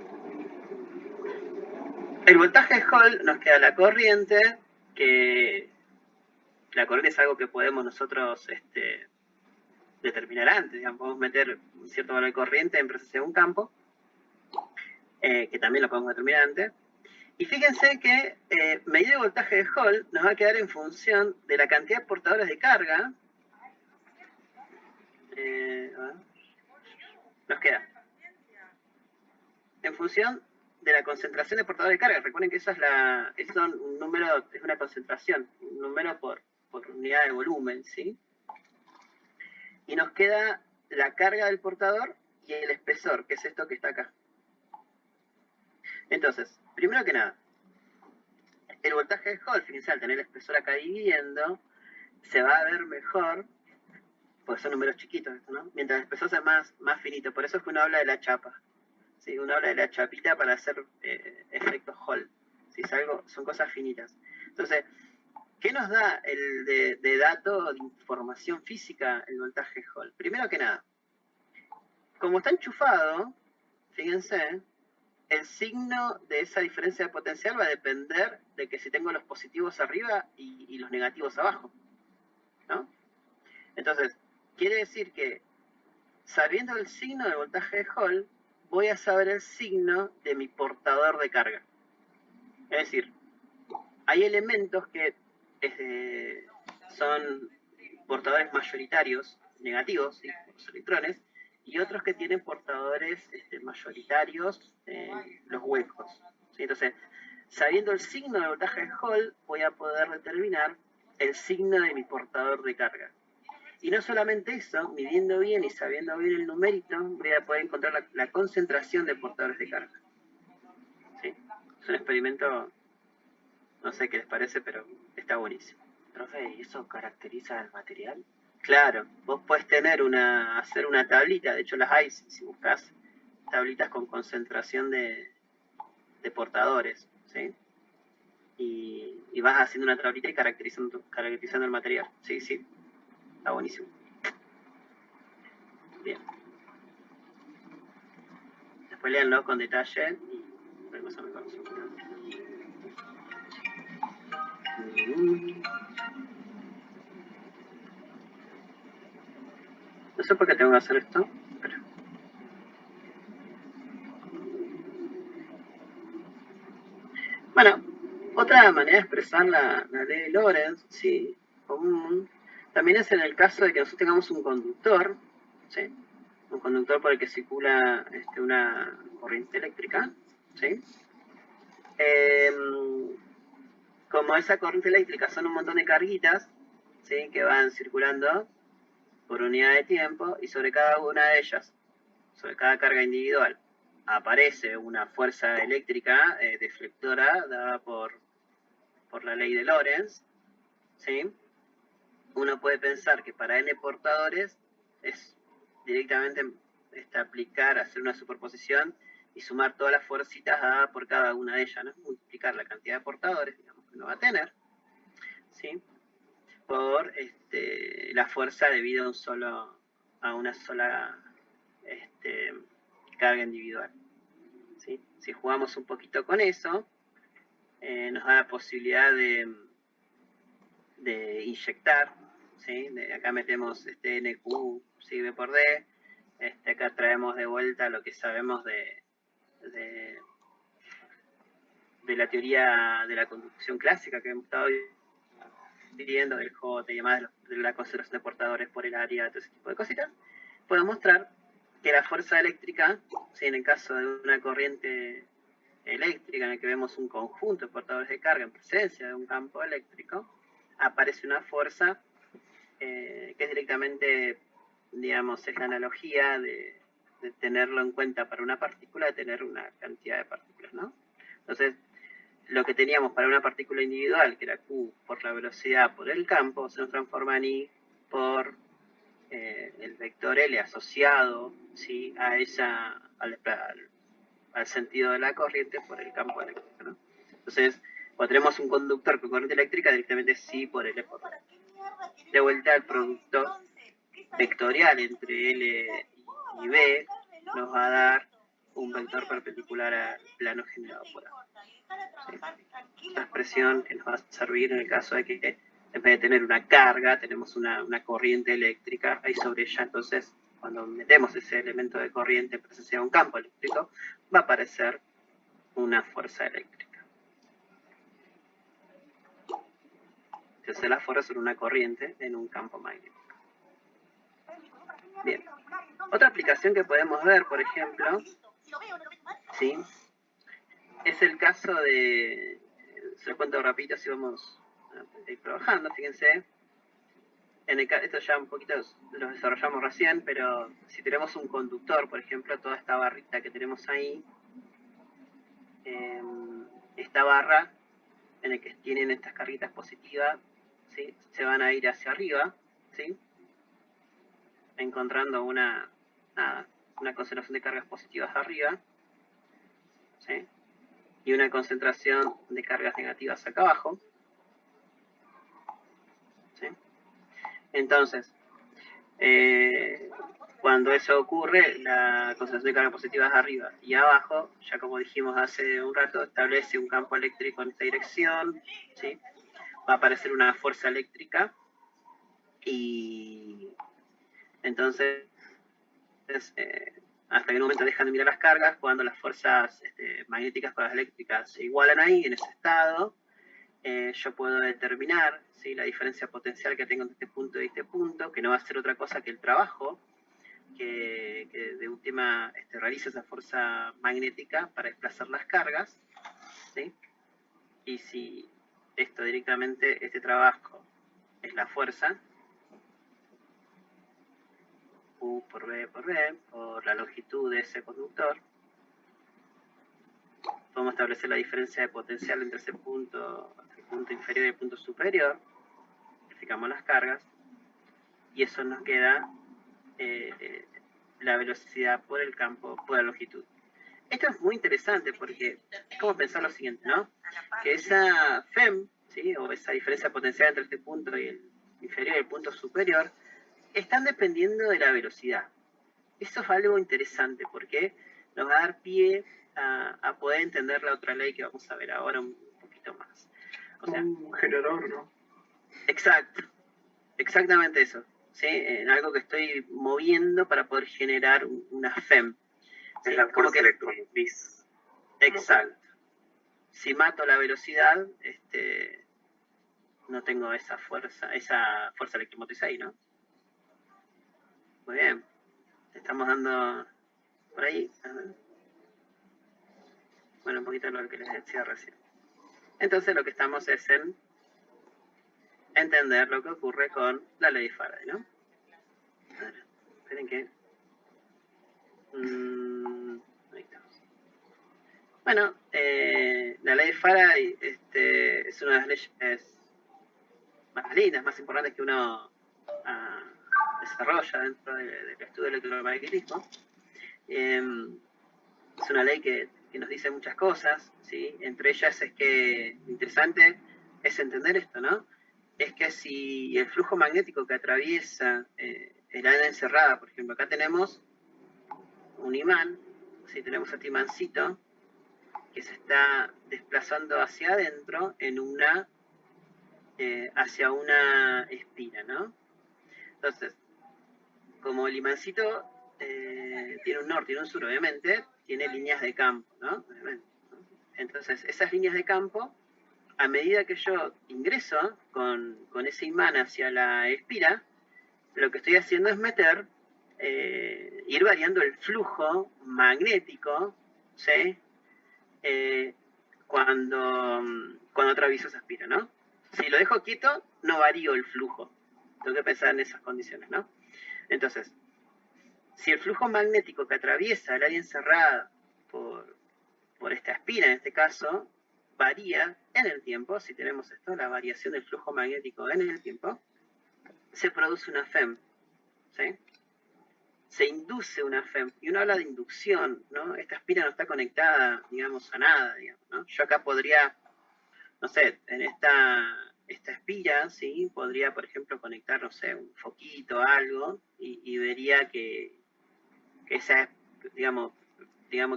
El voltaje de Hall nos queda la corriente, que la corriente es algo que podemos nosotros determinar antes, digamos, podemos meter un cierto valor de corriente en presencia de un campo, que también lo podemos determinar antes. Y fíjense que medir el voltaje de Hall nos va a quedar en función de la cantidad de portadores de carga. Nos queda en función de la concentración de portadores de carga. Recuerden que esa es un número, es una concentración, un número por unidad de volumen, ¿sí? Y nos queda la carga del portador y el espesor, que es esto que está acá. Entonces, primero que nada, el voltaje de Hall, fíjense, al tener el espesor acá dividiendo, se va a ver mejor, porque son números chiquitos, ¿no? Mientras el espesor sea más finito. Por eso es que uno habla de la chapa. ¿Sí? Uno habla de la chapita para hacer efectos Hall. ¿Sí? Son cosas finitas. Entonces, ¿qué nos da el de dato, de información física, el voltaje Hall? Primero que nada, como está enchufado, fíjense, el signo de esa diferencia de potencial va a depender de que si tengo los positivos arriba y los negativos abajo, ¿no? Entonces, quiere decir que sabiendo el signo del voltaje de Hall, voy a saber el signo de mi portador de carga. Es decir, hay elementos que son portadores mayoritarios negativos, ¿sí? Los electrones, y otros que tienen portadores mayoritarios los huecos, ¿sí? Entonces, sabiendo el signo del voltaje de Hall, voy a poder determinar el signo de mi portador de carga. Y no solamente eso, midiendo bien y sabiendo bien el numerito, voy a poder encontrar la concentración de portadores de carga. ¿Sí? Es un experimento, no sé qué les parece, pero está buenísimo. Profe, ¿y eso caracteriza el material? Claro, vos podés hacer una tablita, de hecho las hay, si buscas tablitas con concentración de portadores, ¿sí? Y vas haciendo una tablita y caracterizando el material. Sí, sí, está buenísimo. Bien. Después léanlo con detalle y vemos a mejor. esto? ¿Por qué tengo que hacer esto? Espera. Bueno, otra manera de expresar la ley de Lorentz, ¿sí? Común, también es en el caso de que nosotros tengamos un conductor, ¿sí? Un conductor por el que circula una corriente eléctrica, ¿sí? Como esa corriente eléctrica son un montón de carguitas, ¿sí? Que van circulando por unidad de tiempo, y sobre cada una de ellas, sobre cada carga individual, aparece una fuerza eléctrica deflectora dada por la ley de Lorentz, ¿sí? Uno puede pensar que para n portadores es directamente aplicar, hacer una superposición y sumar todas las fuercitas dadas por cada una de ellas, ¿no? Multiplicar la cantidad de portadores, digamos, que uno va a tener, ¿sí? Por la fuerza debido a una sola carga individual, ¿sí? Si jugamos un poquito con eso, nos da la posibilidad de inyectar, ¿sí? Acá metemos NQ, ¿sí? B por D, acá traemos de vuelta lo que sabemos de la teoría de la conducción clásica que hemos estado viendo, del J y demás, de la conservación de portadores por el área, todo ese tipo de cositas. Puedo mostrar que la fuerza eléctrica, ¿sí? En el caso de una corriente eléctrica en el que vemos un conjunto de portadores de carga en presencia de un campo eléctrico, aparece una fuerza que es directamente, digamos, es la analogía de tenerlo en cuenta para una partícula, de tener una cantidad de partículas, ¿no? Entonces, lo que teníamos para una partícula individual, que era Q por la velocidad por el campo, se nos transforma en I por el vector L asociado, ¿sí? A al sentido de la corriente por el campo eléctrico, ¿no? Entonces, cuando tenemos un conductor con corriente eléctrica, directamente sí por L por D. De vuelta al producto vectorial entre L y B nos va a dar un vector perpendicular al plano generado por A. ¿Sí? Esta expresión que nos va a servir en el caso de que en vez de tener una carga, tenemos una corriente eléctrica ahí sobre ella. Entonces, cuando metemos ese elemento de corriente en presencia de un campo eléctrico, va a aparecer una fuerza eléctrica. Entonces, la fuerza sobre una corriente en un campo magnético. Bien. Otra aplicación que podemos ver, por ejemplo, ¿sí? Es el caso de, se lo cuento rapidito si vamos a ir trabajando, fíjense. Esto ya un poquito lo desarrollamos recién, pero si tenemos un conductor, por ejemplo, toda esta barrita que tenemos ahí, esta barra en el que tienen estas carguitas positivas, ¿sí? Se van a ir hacia arriba, ¿sí? Encontrando una concentración de cargas positivas arriba, ¿sí? Y una concentración de cargas negativas acá abajo, ¿sí? Entonces, cuando eso ocurre, la concentración de cargas positivas arriba y abajo, ya como dijimos hace un rato, establece un campo eléctrico en esta dirección, ¿sí? Va a aparecer una fuerza eléctrica y entonces hasta que en un momento dejan de mirar las cargas, cuando las fuerzas magnéticas con las eléctricas se igualan ahí, en ese estado, yo puedo determinar, ¿sí? La diferencia potencial que tengo entre este punto y este punto, que no va a ser otra cosa que el trabajo que de última realiza esa fuerza magnética para desplazar las cargas, ¿sí? Y si esto directamente, este trabajo es la fuerza, U por B por B, por la longitud de ese conductor, podemos establecer la diferencia de potencial entre el punto inferior y el punto superior, verificamos las cargas, y eso nos queda la velocidad por el campo, por la longitud. Esto es muy interesante porque es como pensar lo siguiente, ¿no? Que esa FEM, ¿sí? O esa diferencia potencial entre este punto y el inferior y el punto superior, están dependiendo de la velocidad. Eso es algo interesante porque nos va a dar pie a poder entender la otra ley que vamos a ver ahora un poquito más. O sea, un generador, ¿no? exacto, exactamente eso. ¿sí? En algo que estoy moviendo para poder generar una FEM. ¿Sí? Es la Como fuerza electromotriz. Exacto. Si mato la velocidad, no tengo esa fuerza electromotriz ahí, ¿no? Muy bien. Estamos dando por ahí. A ver. Bueno, un poquito lo que les decía recién. Entonces lo que estamos es en entender lo que ocurre con la ley de Faraday, ¿no? A ver, esperen que... ahí estamos. Bueno, la ley de Faraday es una de las leyes más lindas, más importantes que uno desarrolla dentro del estudio del electromagnetismo. Es una ley que nos dice muchas cosas, ¿sí? Entre ellas es que lo interesante es entender esto, ¿no? Es que si el flujo magnético que atraviesa el área encerrada, por ejemplo, acá tenemos un imán, ¿sí? Tenemos este imancito que se está desplazando hacia adentro en hacia una espira, ¿no? Entonces, como el imancito tiene un norte y un sur, obviamente, tiene líneas de campo, ¿no? Entonces, esas líneas de campo, a medida que yo ingreso con ese imán hacia la espira, lo que estoy haciendo es ir variando el flujo magnético, ¿sí? Cuando atravieso esa espira, ¿no? Si lo dejo quieto, no varío el flujo. Tengo que pensar en esas condiciones, ¿no? Entonces, si el flujo magnético que atraviesa el área encerrada por esta espira, en este caso, varía en el tiempo, si tenemos esto, la variación del flujo magnético en el tiempo, se produce una FEM, ¿sí? Se induce una FEM, y uno habla de inducción, ¿no? Esta espira no está conectada, digamos, a nada, digamos, ¿no? Yo acá podría, no sé, en esta espira, ¿sí? Podría, por ejemplo, conectar, no sé, un foquito, algo, y vería que esa, digamos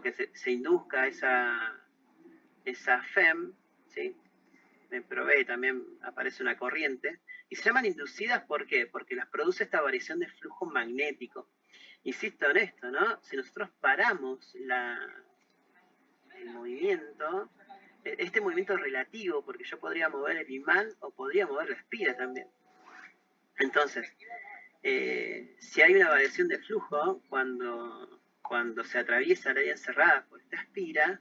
que se induzca esa FEM, ¿sí? Me provee, también aparece una corriente, y se llaman inducidas, ¿por qué? Porque las produce esta variación de flujo magnético. Insisto en esto, ¿no? Si nosotros paramos el movimiento, este movimiento relativo, porque yo podría mover el imán o podría mover la espira también. Entonces, si hay una variación de flujo cuando se atraviesa el área encerrada por esta espira,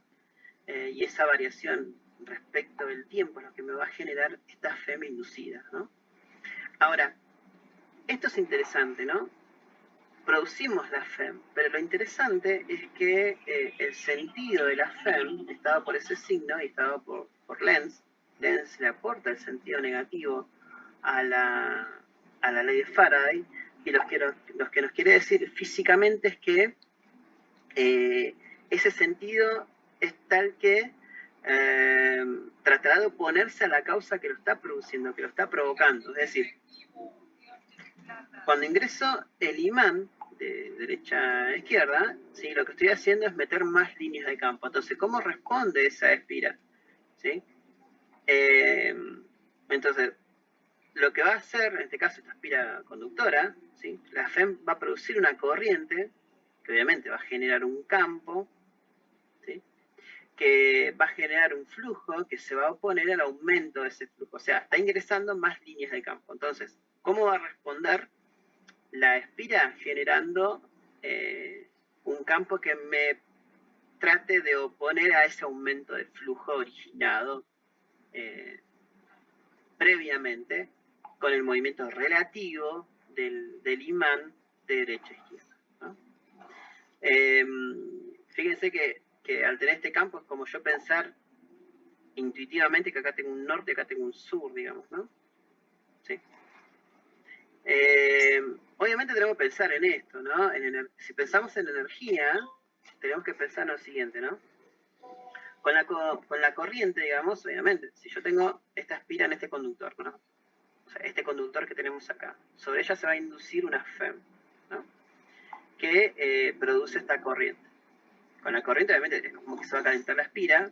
y esa variación respecto del tiempo es lo que me va a generar esta FEM inducida, ¿no? Ahora, esto es interesante, ¿no? Producimos la FEM, pero lo interesante es que el sentido de la FEM estaba por ese signo y estaba por Lenz. Lenz le aporta el sentido negativo a la ley de Faraday, y lo que nos quiere decir físicamente es que ese sentido es tal que tratará de oponerse a la causa que lo está produciendo, que lo está provocando. Es decir, cuando ingreso el imán de derecha a izquierda, ¿sí? Lo que estoy haciendo es meter más líneas de campo. Entonces, ¿cómo responde esa espira? ¿Sí? Entonces, lo que va a hacer, en este caso esta espira conductora, ¿sí? La FEM va a producir una corriente, que obviamente va a generar un campo, ¿sí? Que va a generar un flujo que se va a oponer al aumento de ese flujo. O sea, está ingresando más líneas de campo. Entonces, ¿cómo va a responder la espira? Generando un campo que me trate de oponer a ese aumento de flujo originado previamente con el movimiento relativo del imán de derecha a izquierda, ¿no? Fíjense que al tener este campo es como yo pensar intuitivamente que acá tengo un norte, acá tengo un sur, digamos, ¿no? Sí. Obviamente tenemos que pensar en esto, ¿no? Si pensamos en energía, tenemos que pensar en lo siguiente, ¿no? Con la corriente, digamos, obviamente, si yo tengo esta espira en este conductor, ¿no? O sea, este conductor que tenemos acá, sobre ella se va a inducir una FEM, ¿no? Que produce esta corriente. Con la corriente, obviamente, es como que se va a calentar la espira,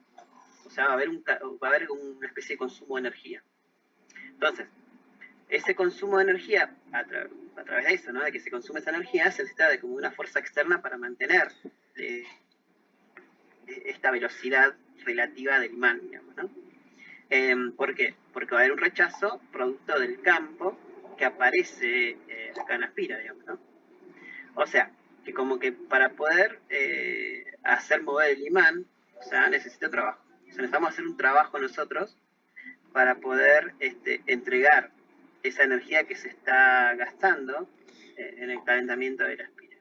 o sea, va a haber una especie de consumo de energía. Entonces, ese consumo de energía a través de eso, ¿no? De que se consume esa energía, se necesita de como una fuerza externa para mantener esta velocidad relativa del imán, digamos, ¿no? ¿Por qué? Porque va a haber un rechazo producto del campo que aparece acá en la espira, digamos, ¿no? O sea, que como que para poder hacer mover el imán, o sea, necesita trabajo. O sea, necesitamos hacer un trabajo nosotros para poder entregar esa energía que se está gastando en el calentamiento de la espira.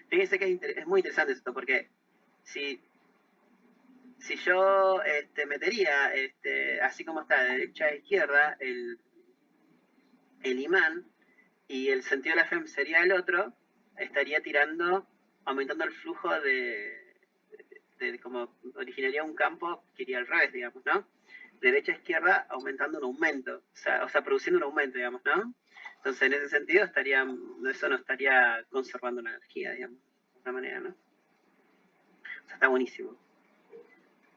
Fíjense que es muy interesante esto, porque si yo metería, así como está de derecha a izquierda, el imán, y el sentido de la FEM sería el otro, estaría aumentando el flujo de como originaría un campo que iría al revés, digamos, ¿no? De derecha a izquierda aumentando un aumento, o sea, produciendo un aumento, digamos, ¿no? Entonces, en ese sentido, eso no estaría conservando la energía, digamos, de alguna manera, ¿no? O sea, está buenísimo.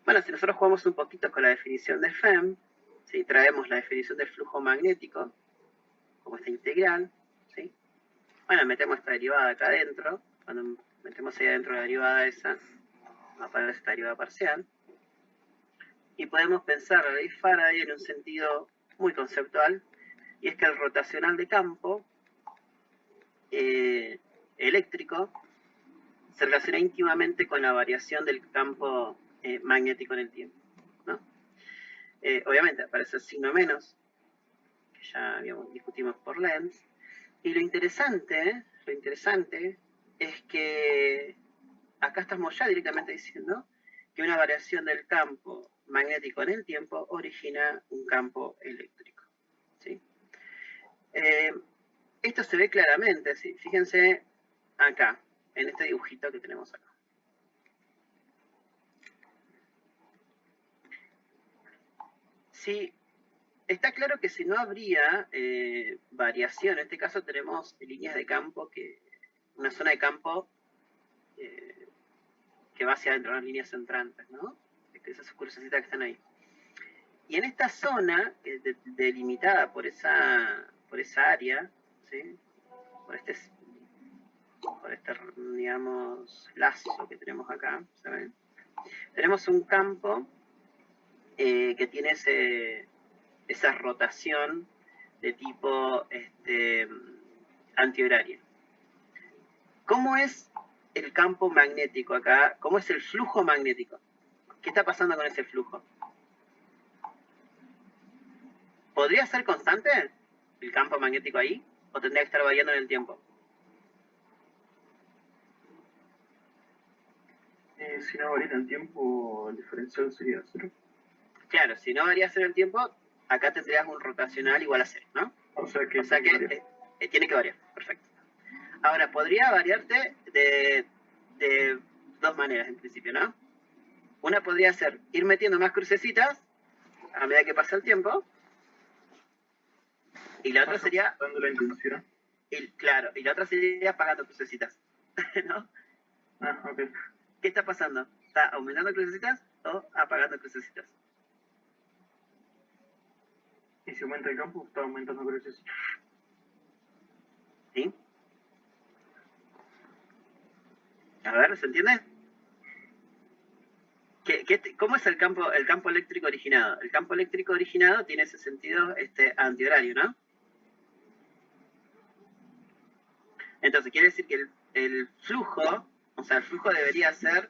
Bueno, si nosotros jugamos un poquito con la definición de FEM, ¿sí? Traemos la definición del flujo magnético, como esta integral, ¿sí? Bueno, metemos esta derivada acá adentro. Cuando metemos ahí adentro la derivada esa, aparece esta derivada parcial. Y podemos pensar la ley Faraday en un sentido muy conceptual, y es que el rotacional de campo eléctrico se relaciona íntimamente con la variación del campo magnético en el tiempo, ¿no? Obviamente aparece el signo menos, que ya discutimos por Lenz, y lo interesante es que acá estamos ya directamente diciendo que una variación del campo magnético en el tiempo origina un campo eléctrico, ¿sí? Esto se ve claramente, ¿sí? Fíjense acá, en este dibujito que tenemos acá. Sí, está claro que si no habría variación, en este caso tenemos líneas de campo, una zona de campo que va hacia adentro, las líneas entrantes, ¿no? Esas crucecitas que están ahí. Y en esta zona, delimitada por esa área, ¿sí? por este, digamos, lazo que tenemos acá, ¿saben? Tenemos un campo que tiene esa rotación de tipo antihorario. ¿Cómo es el campo magnético acá? ¿Cómo es el flujo magnético? ¿Qué está pasando con ese flujo? ¿Podría ser constante el campo magnético ahí? ¿O tendría que estar variando en el tiempo? Si no varía el tiempo, el diferencial sería 0. Claro, si no varía en el tiempo, acá tendrías un rotacional igual a 0, ¿no? O sea que tiene que variar, perfecto. Ahora, podría variarte de dos maneras en principio, ¿no? Una podría ser ir metiendo más crucecitas a medida que pasa el tiempo, y la otra sería... dando la intensidad. Claro, y la otra sería apagando crucecitas, ¿no? Ah, ok. ¿Qué está pasando? ¿Está aumentando crucecitas o apagando crucecitas? Y si aumenta el campo, está aumentando cruces. ¿Sí? A ver, ¿se entiende? ¿Cómo es el campo eléctrico originado? El campo eléctrico originado tiene ese sentido antihorario, ¿no? Entonces, quiere decir que el flujo, o sea, el flujo debería ser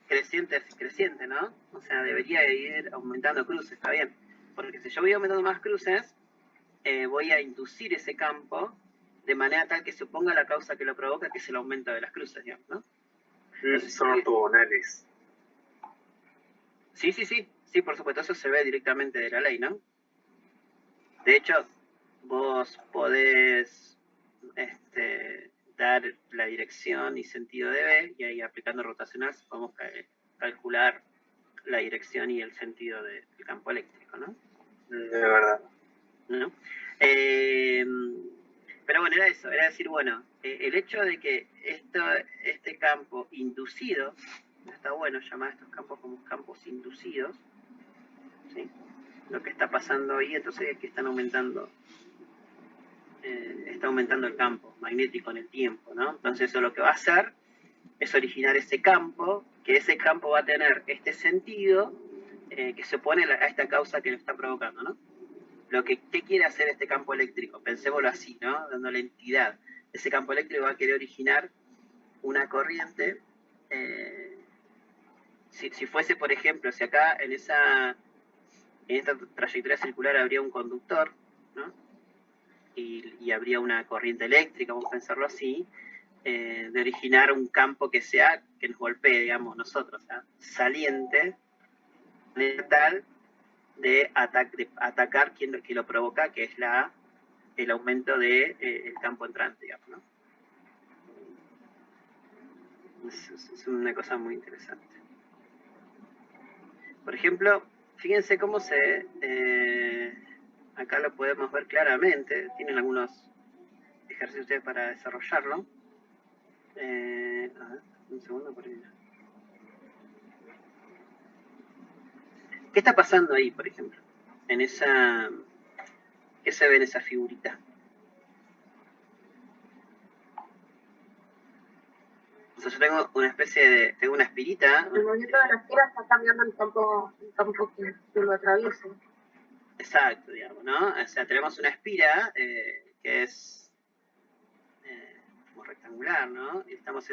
creciente, ¿no? O sea, debería ir aumentando cruces, está bien. Porque si yo voy aumentando más cruces, voy a inducir ese campo de manera tal que se oponga a la causa que lo provoca, que es el aumento de las cruces, digamos, ¿no? Entonces, son ortogonales. Sí, por supuesto, eso se ve directamente de la ley, ¿no? De hecho, vos podés dar la dirección y sentido de B, y ahí aplicando rotacional podemos calcular la dirección y el sentido del campo eléctrico, ¿no? De verdad. ¿No? Pero bueno, era eso, era decir, bueno, el hecho de que este campo inducido, está bueno llamar a estos campos como campos inducidos, ¿sí? Lo que está pasando ahí, entonces es que están aumentando está aumentando el campo magnético en el tiempo, ¿no? Entonces eso lo que va a hacer es originar ese campo, que ese campo va a tener este sentido que se opone a esta causa que lo está provocando, ¿no? ¿Qué quiere hacer este campo eléctrico? Pensémoslo así, ¿no? Dándole entidad. Ese campo eléctrico va a querer originar una corriente. Si fuese, por ejemplo, si acá en esta trayectoria circular habría un conductor, ¿no? Y habría una corriente eléctrica, vamos a pensarlo así, de originar un campo que nos golpee, digamos, nosotros, ¿no? Saliente, tal de atacar quien lo provoca, que es el aumento del campo entrante, digamos, ¿no? Es una cosa muy interesante. Por ejemplo, fíjense cómo acá lo podemos ver claramente, tienen algunos ejercicios ustedes para desarrollarlo. A ver, un segundo por ahí. ¿Qué está pasando ahí, por ejemplo? ¿Qué se ve en esa figurita? O sea, yo tengo una especie tengo una espirita. El movimiento de la espira está cambiando el campo que lo atraviesa. Exacto, digamos, ¿no? O sea, tenemos una espira que es como rectangular, ¿no? Y estamos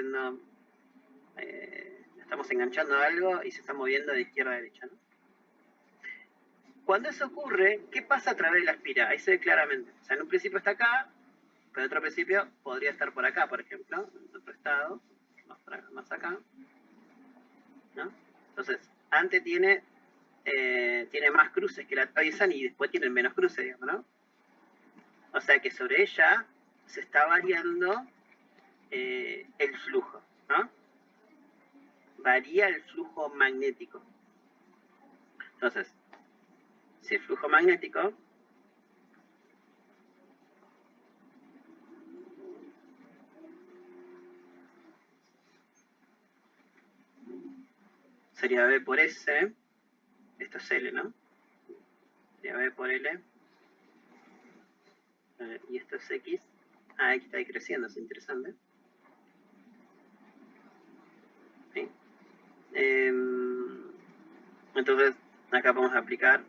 enganchando algo y se está moviendo de izquierda a derecha, ¿no? Cuando eso ocurre, ¿qué pasa a través de la espira? Ahí se ve claramente. O sea, en un principio está acá, pero en otro principio podría estar por acá, por ejemplo, en otro estado, más acá, ¿no? Entonces, antes tiene más cruces que la atraviesan y después tienen menos cruces, digamos, ¿no? O sea que sobre ella se está variando el flujo, ¿no? Varía el flujo magnético. Entonces, si el flujo magnético sería B por S, esto es L, ¿no? Sería B por L, y esto es X. X está ahí creciendo, es interesante. ¿Sí? Entonces, acá podemos aplicar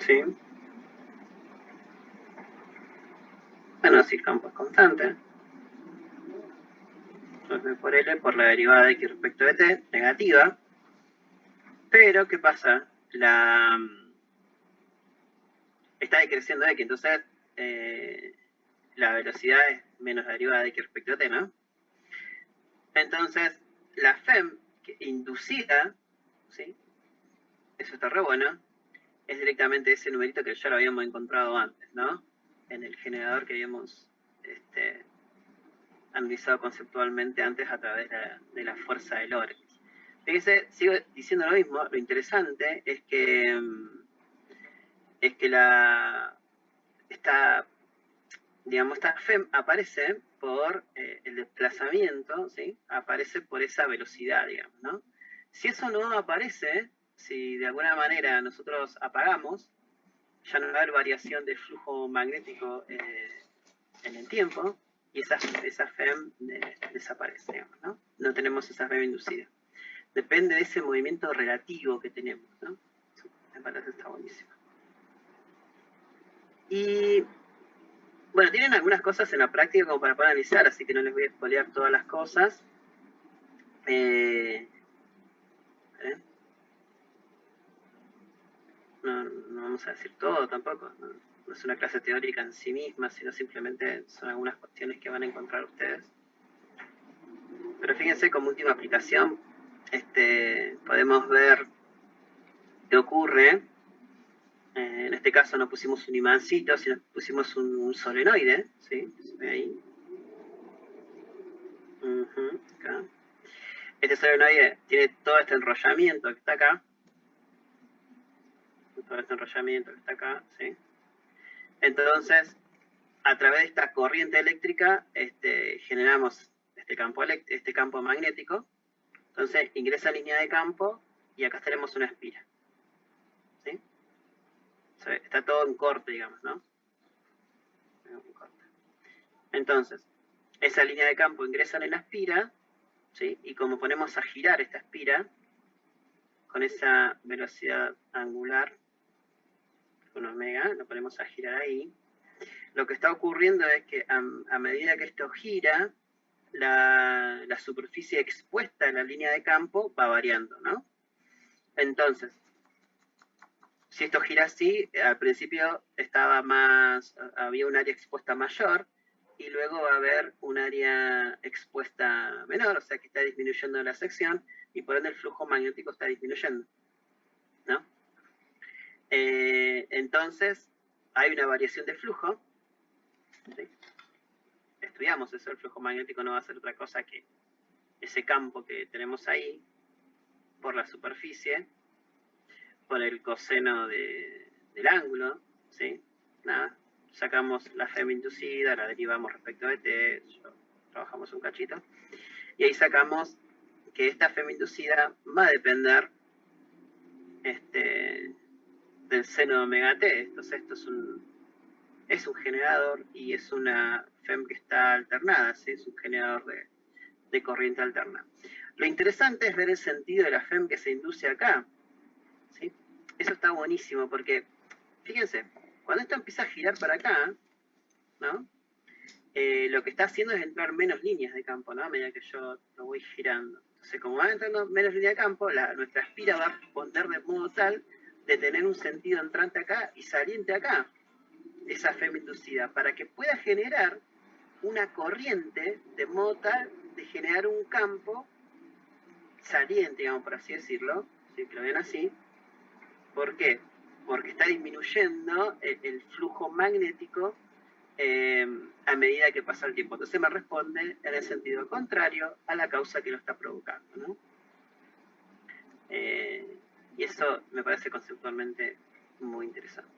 ¿sí? Bueno, si el campo es constante, entonces por L por la derivada de X respecto de T, negativa. Pero, ¿qué pasa? Está decreciendo X, entonces la velocidad es menos la derivada de X respecto a T, ¿no? Entonces, la FEM inducida, ¿sí? Eso está re bueno, es directamente ese numerito que ya lo habíamos encontrado antes, ¿no? En el generador que habíamos analizado conceptualmente antes a través de la fuerza de Lorentz. Fíjense, sigo diciendo lo mismo, lo interesante es que esta FEM aparece por el desplazamiento, ¿sí? Aparece por esa velocidad, digamos, ¿no? Si eso no aparece, si de alguna manera nosotros apagamos, ya no va a haber variación de flujo magnético en el tiempo, y esa FEM desaparece, digamos, ¿no? No tenemos esa FEM inducida. Depende de ese movimiento relativo que tenemos, ¿no? Eso me parece que está buenísimo. Y bueno, tienen algunas cosas en la práctica como para poder analizar, así que no les voy a spoilear todas las cosas. No vamos a decir todo tampoco, no es una clase teórica en sí misma, sino simplemente son algunas cuestiones que van a encontrar ustedes. Pero fíjense, como última aplicación, podemos ver qué ocurre. En este caso no pusimos un imancito, sino pusimos un solenoide, ¿sí? Se ve ahí. Acá. Este solenoide tiene todo este enrollamiento que está acá. Todo este enrollamiento que está acá, ¿sí? Entonces, a través de esta corriente eléctrica, generamos este campo magnético. Entonces, ingresa línea de campo y acá tenemos una espira. ¿Sí? O sea, está todo en corte, digamos, ¿no? Entonces, esa línea de campo ingresa en la espira, ¿sí? Y como ponemos a girar esta espira, con esa velocidad angular, con omega, lo ponemos a girar ahí, lo que está ocurriendo es que a medida que esto gira, la superficie expuesta a la línea de campo va variando, ¿no? Entonces, si esto gira así, al principio había un área expuesta mayor, y luego va a haber un área expuesta menor, o sea que está disminuyendo la sección, y por ende el flujo magnético está disminuyendo, ¿no? Entonces, hay una variación de flujo, ¿sí? Estudiamos eso, el flujo magnético no va a ser otra cosa que ese campo que tenemos ahí, por la superficie, por el coseno del ángulo, ¿sí? Nada, sacamos la FEM inducida, la derivamos respecto de t, trabajamos un cachito, y ahí sacamos que esta FEM inducida va a depender del seno de omega t. Entonces esto es un generador y es una FEM que está alternada, ¿sí? Es un generador de corriente alterna. Lo interesante es ver el sentido de la FEM que se induce acá, ¿sí? Eso está buenísimo porque, fíjense, cuando esto empieza a girar para acá, ¿no? Lo que está haciendo es entrar menos líneas de campo, ¿no? A medida que yo lo voy girando. Entonces, como va entrando menos líneas de campo, nuestra espira va a responder de modo tal de tener un sentido entrante acá y saliente acá, esa FEM inducida, para que pueda generar una corriente de modo tal de generar un campo saliente, digamos, por así decirlo, si que lo ven así. ¿Por qué? Porque está disminuyendo el flujo magnético a medida que pasa el tiempo. Entonces me responde en el sentido contrario a la causa que lo está provocando, ¿no? Y eso me parece conceptualmente muy interesante.